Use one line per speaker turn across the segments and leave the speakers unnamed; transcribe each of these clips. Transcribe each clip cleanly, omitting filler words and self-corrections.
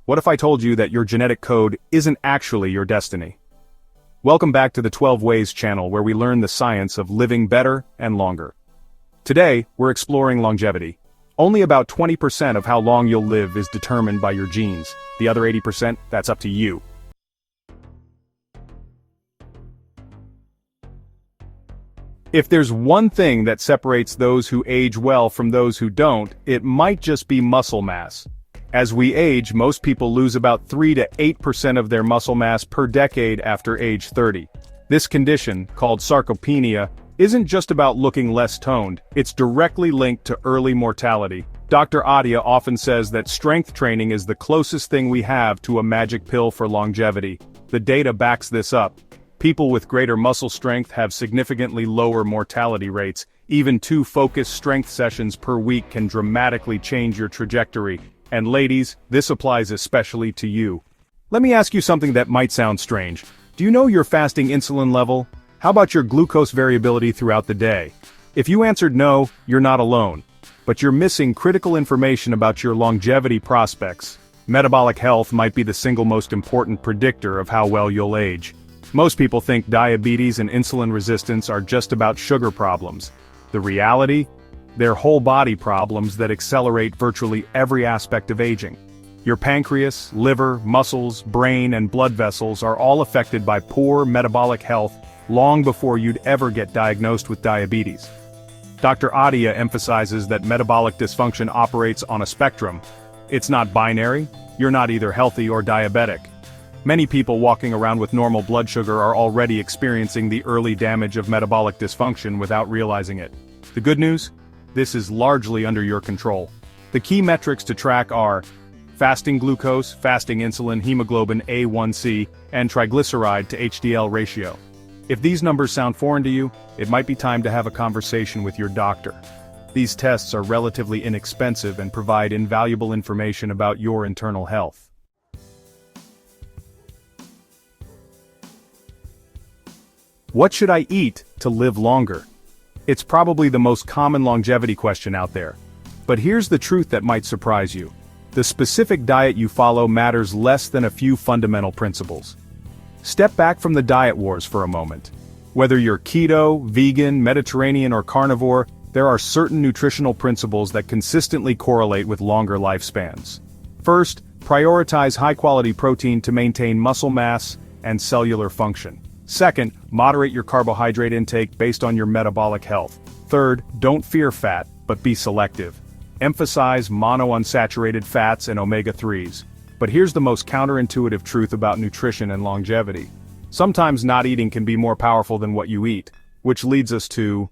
What if I told you that your genetic code isn't actually your destiny? Welcome back to the 12 Ways channel, where we learn the science of living better and longer. Today, we're exploring longevity. Only about 20% of how long you'll live is determined by your genes. The other 80%, that's up to you. If there's one thing that separates those who age well from those who don't, it might just be muscle mass. As we age, most people lose about 3 to 8% of their muscle mass per decade after age 30. This condition, called sarcopenia, isn't just about looking less toned, it's directly linked to early mortality. Dr. Attia often says that strength training is the closest thing we have to a magic pill for longevity. The data backs this up. People with greater muscle strength have significantly lower mortality rates. Even 2 focused strength sessions per week can dramatically change your trajectory. And ladies, this applies especially to you. Let me ask you something that might sound strange. Do you know your fasting insulin level? How about your glucose variability throughout the day? If you answered no, you're not alone. But you're missing critical information about your longevity prospects. Metabolic health might be the single most important predictor of how well you'll age. Most people think diabetes and insulin resistance are just about sugar problems. The reality? They're whole body problems that accelerate virtually every aspect of aging. Your pancreas, liver, muscles, brain, and blood vessels are all affected by poor metabolic health long before you'd ever get diagnosed with diabetes. Dr. Attia emphasizes that metabolic dysfunction operates on a spectrum. It's not binary, you're not either healthy or diabetic. Many people walking around with normal blood sugar are already experiencing the early damage of metabolic dysfunction without realizing it. The good news? This is largely under your control. The key metrics to track are fasting glucose, fasting insulin, hemoglobin A1C, and triglyceride to HDL ratio. If these numbers sound foreign to you, it might be time to have a conversation with your doctor. These tests are relatively inexpensive and provide invaluable information about your internal health. What should I eat to live longer? It's probably the most common longevity question out there. But here's the truth that might surprise you. The specific diet you follow matters less than a few fundamental principles. Step back from the diet wars for a moment. Whether you're keto, vegan, Mediterranean, or carnivore, there are certain nutritional principles that consistently correlate with longer lifespans. First, prioritize high-quality protein to maintain muscle mass and cellular function. Second, moderate your carbohydrate intake based on your metabolic health. Third, don't fear fat, but be selective. Emphasize monounsaturated fats and omega-3s. But here's the most counterintuitive truth about nutrition and longevity. Sometimes not eating can be more powerful than what you eat, which leads us to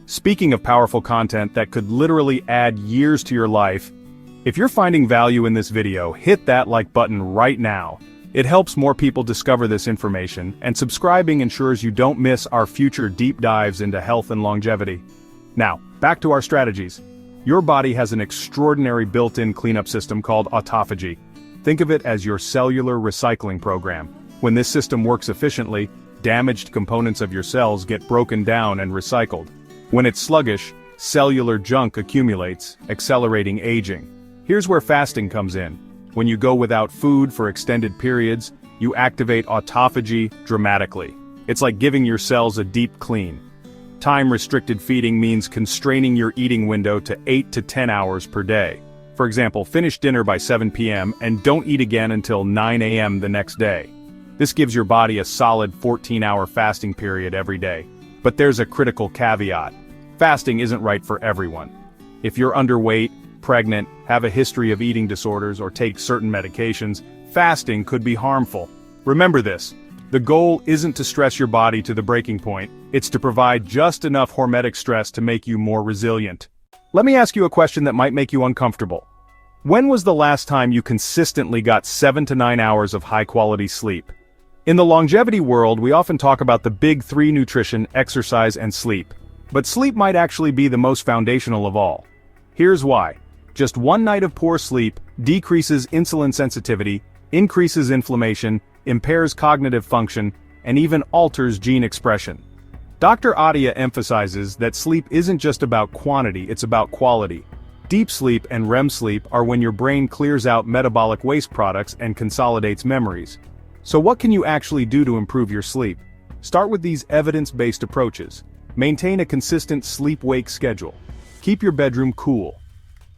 speaking of powerful content that could literally add years to your life, if you're finding value in this video, hit that like button right now. It helps more people discover this information, and subscribing ensures you don't miss our future deep dives into health and longevity. Now, back to our strategies. Your body has an extraordinary built-in cleanup system called autophagy. Think of it as your cellular recycling program. When this system works efficiently, damaged components of your cells get broken down and recycled. When it's sluggish, cellular junk accumulates, accelerating aging. Here's where fasting comes in. When you go without food for extended periods, you activate autophagy dramatically. It's like giving your cells a deep clean. Time-restricted feeding means constraining your eating window to 8 to 10 hours per day. For example, finish dinner by 7 p.m. and don't eat again until 9 a.m. the next day. This gives your body a solid 14-hour fasting period every day. But there's a critical caveat. Fasting isn't right for everyone. If you're underweight, pregnant, have a history of eating disorders, or take certain medications, fasting could be harmful. Remember this. The goal isn't to stress your body to the breaking point, it's to provide just enough hormetic stress to make you more resilient. Let me ask you a question that might make you uncomfortable. When was the last time you consistently got 7 to 9 hours of high-quality sleep? In the longevity world, we often talk about the big 3: nutrition, exercise, and sleep. But sleep might actually be the most foundational of all. Here's why. Just one night of poor sleep decreases insulin sensitivity, increases inflammation, impairs cognitive function, and even alters gene expression. Dr. Attia emphasizes that sleep isn't just about quantity, it's about quality. Deep sleep and REM sleep are when your brain clears out metabolic waste products and consolidates memories. So what can you actually do to improve your sleep? Start with these evidence-based approaches. Maintain a consistent sleep-wake schedule. Keep your bedroom cool,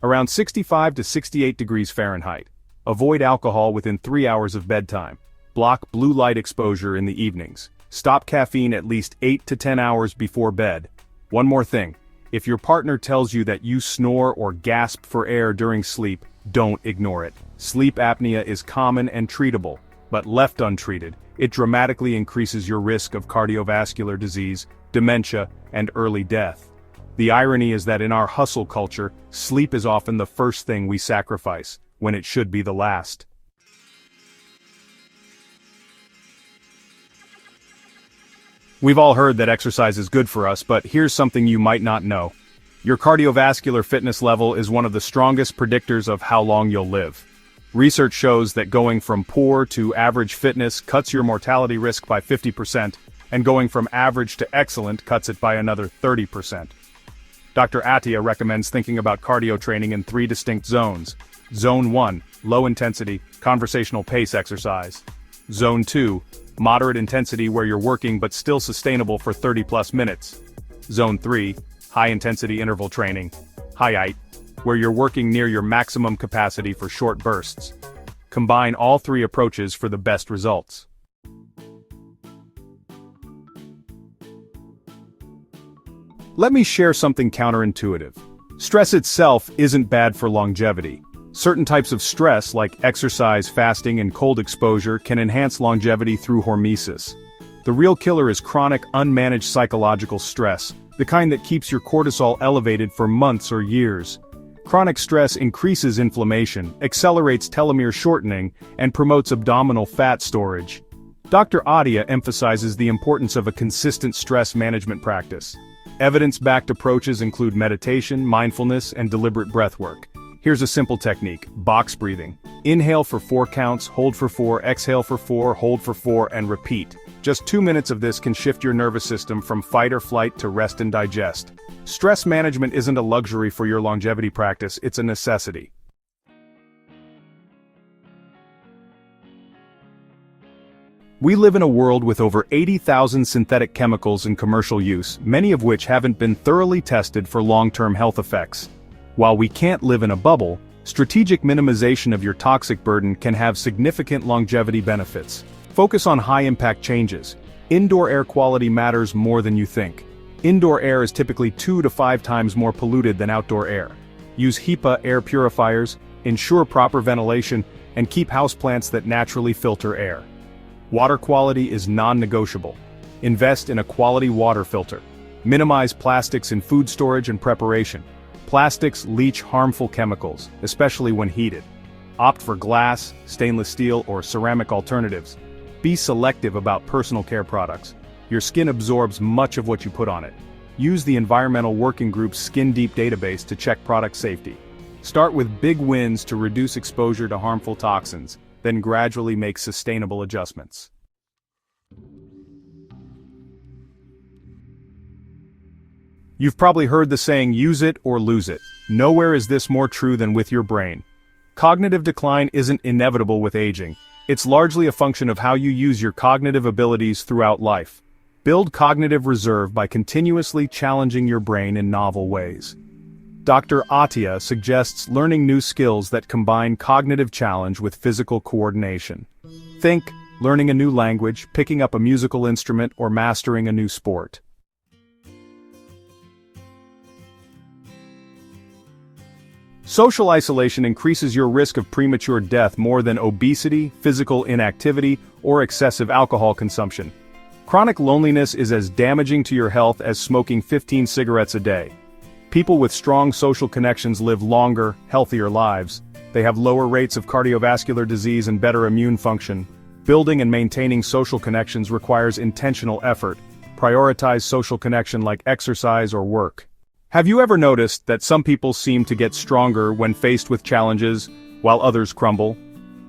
around 65 to 68 degrees Fahrenheit. Avoid alcohol within 3 hours of bedtime. Block blue light exposure in the evenings. Stop caffeine at least 8 to 10 hours before bed. One more thing. If your partner tells you that you snore or gasp for air during sleep, don't ignore it. Sleep apnea is common and treatable, but left untreated, it dramatically increases your risk of cardiovascular disease, dementia, and early death. The irony is that in our hustle culture, sleep is often the first thing we sacrifice, when it should be the last. We've all heard that exercise is good for us, but here's something you might not know. Your cardiovascular fitness level is one of the strongest predictors of how long you'll live. Research shows that going from poor to average fitness cuts your mortality risk by 50%, and going from average to excellent cuts it by another 30%. Dr. Attia recommends thinking about cardio training in 3 distinct zones. Zone 1, low-intensity, conversational pace exercise. Zone 2, moderate intensity where you're working but still sustainable for 30-plus minutes. Zone 3, high-intensity interval training, HIIT, where you're working near your maximum capacity for short bursts. Combine all 3 approaches for the best results. Let me share something counterintuitive. Stress itself isn't bad for longevity. Certain types of stress, like exercise, fasting, and cold exposure, can enhance longevity through hormesis. The real killer is chronic, unmanaged psychological stress, the kind that keeps your cortisol elevated for months or years. Chronic stress increases inflammation, accelerates telomere shortening, and promotes abdominal fat storage. Dr. Attia emphasizes the importance of a consistent stress management practice. Evidence-backed approaches include meditation, mindfulness, and deliberate breathwork. Here's a simple technique: box breathing. Inhale for 4 counts, hold for 4, exhale for 4, hold for 4, and repeat. Just 2 minutes of this can shift your nervous system from fight or flight to rest and digest. Stress management isn't a luxury for your longevity practice, it's a necessity. We live in a world with over 80,000 synthetic chemicals in commercial use, many of which haven't been thoroughly tested for long-term health effects. While we can't live in a bubble, strategic minimization of your toxic burden can have significant longevity benefits. Focus on high-impact changes. Indoor air quality matters more than you think. Indoor air is typically 2 to 5 times more polluted than outdoor air. Use HEPA air purifiers, ensure proper ventilation, and keep houseplants that naturally filter air. Water quality is non-negotiable. Invest in a quality water filter. Minimize plastics in food storage and preparation. Plastics leach harmful chemicals, especially when heated. Opt for glass, stainless steel, or ceramic alternatives. Be selective about personal care products. Your skin absorbs much of what you put on it. Use the Environmental Working Group's Skin Deep database to check product safety. Start with big wins to reduce exposure to harmful toxins, then gradually make sustainable adjustments. You've probably heard the saying, use it or lose it. Nowhere is this more true than with your brain. Cognitive decline isn't inevitable with aging. It's largely a function of how you use your cognitive abilities throughout life. Build cognitive reserve by continuously challenging your brain in novel ways. Dr. Attia suggests learning new skills that combine cognitive challenge with physical coordination. Think learning a new language, picking up a musical instrument, or mastering a new sport. Social isolation increases your risk of premature death more than obesity, physical inactivity, or excessive alcohol consumption. Chronic loneliness is as damaging to your health as smoking 15 cigarettes a day. People with strong social connections live longer, healthier lives. They have lower rates of cardiovascular disease and better immune function. Building and maintaining social connections requires intentional effort. Prioritize social connection like exercise or work. Have you ever noticed that some people seem to get stronger when faced with challenges, while others crumble?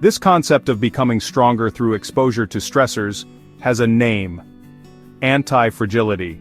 This concept of becoming stronger through exposure to stressors has a name: anti-fragility.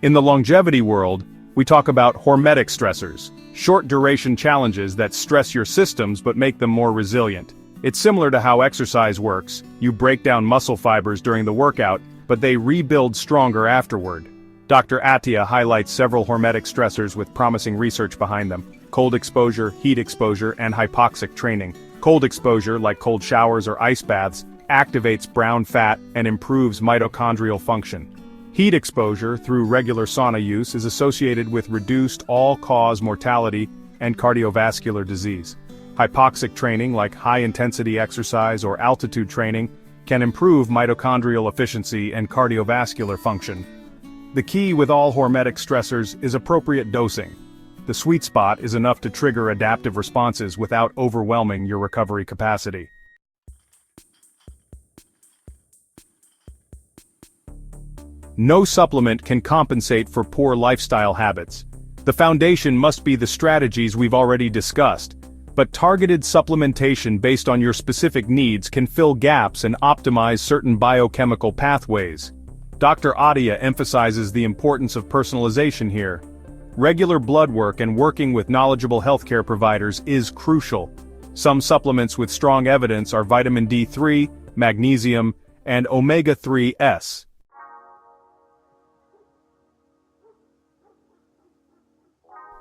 In the longevity world, we talk about hormetic stressors, short-duration challenges that stress your systems but make them more resilient. It's similar to how exercise works. You break down muscle fibers during the workout, but they rebuild stronger afterward. Dr. Attia highlights several hormetic stressors with promising research behind them: cold exposure, heat exposure, and hypoxic training. Cold exposure, like cold showers or ice baths, activates brown fat and improves mitochondrial function. Heat exposure through regular sauna use is associated with reduced all-cause mortality and cardiovascular disease. Hypoxic training, like high-intensity exercise or altitude training, can improve mitochondrial efficiency and cardiovascular function. The key with all hormetic stressors is appropriate dosing. The sweet spot is enough to trigger adaptive responses without overwhelming your recovery capacity. No supplement can compensate for poor lifestyle habits. The foundation must be the strategies we've already discussed, but targeted supplementation based on your specific needs can fill gaps and optimize certain biochemical pathways. Dr. Attia emphasizes the importance of personalization here. Regular blood work and working with knowledgeable healthcare providers is crucial. Some supplements with strong evidence are vitamin D3, magnesium, and omega-3s.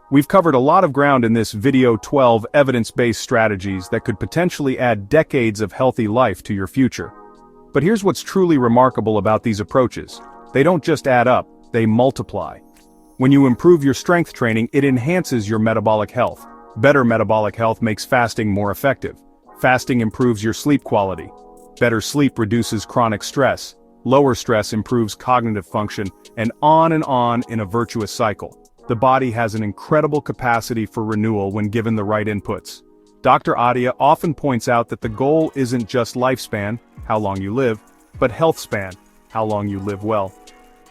We've covered a lot of ground in this video: 12 evidence-based strategies that could potentially add decades of healthy life to your future. But here's what's truly remarkable about these approaches. They don't just add up, they multiply. When you improve your strength training, it enhances your metabolic health. Better metabolic health makes fasting more effective. Fasting improves your sleep quality. Better sleep reduces chronic stress. Lower stress improves cognitive function, and on in a virtuous cycle. The body has an incredible capacity for renewal when given the right inputs. Dr. Attia often points out that the goal isn't just lifespan, how long you live, but health span, how long you live well.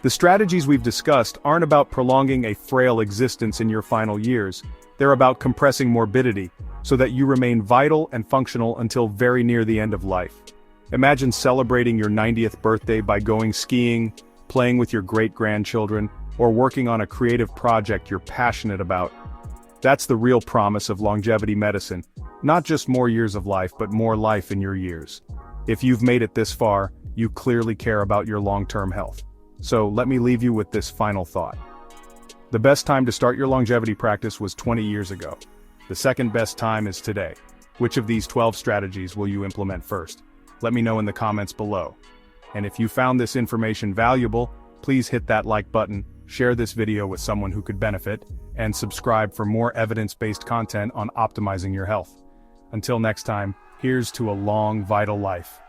The strategies we've discussed aren't about prolonging a frail existence in your final years. They're about compressing morbidity, so that you remain vital and functional until very near the end of life. Imagine celebrating your 90th birthday by going skiing, playing with your great-grandchildren, or working on a creative project you're passionate about. That's the real promise of longevity medicine. Not just more years of life, but more life in your years. If you've made it this far, you clearly care about your long-term health. So let me leave you with this final thought. The best time to start your longevity practice was 20 years ago. The second best time is today. Which of these 12 strategies will you implement first? Let me know in the comments below. And if you found this information valuable, please hit that like button, share this video with someone who could benefit, and subscribe for more evidence-based content on optimizing your health. Until next time, here's to a long, vital life.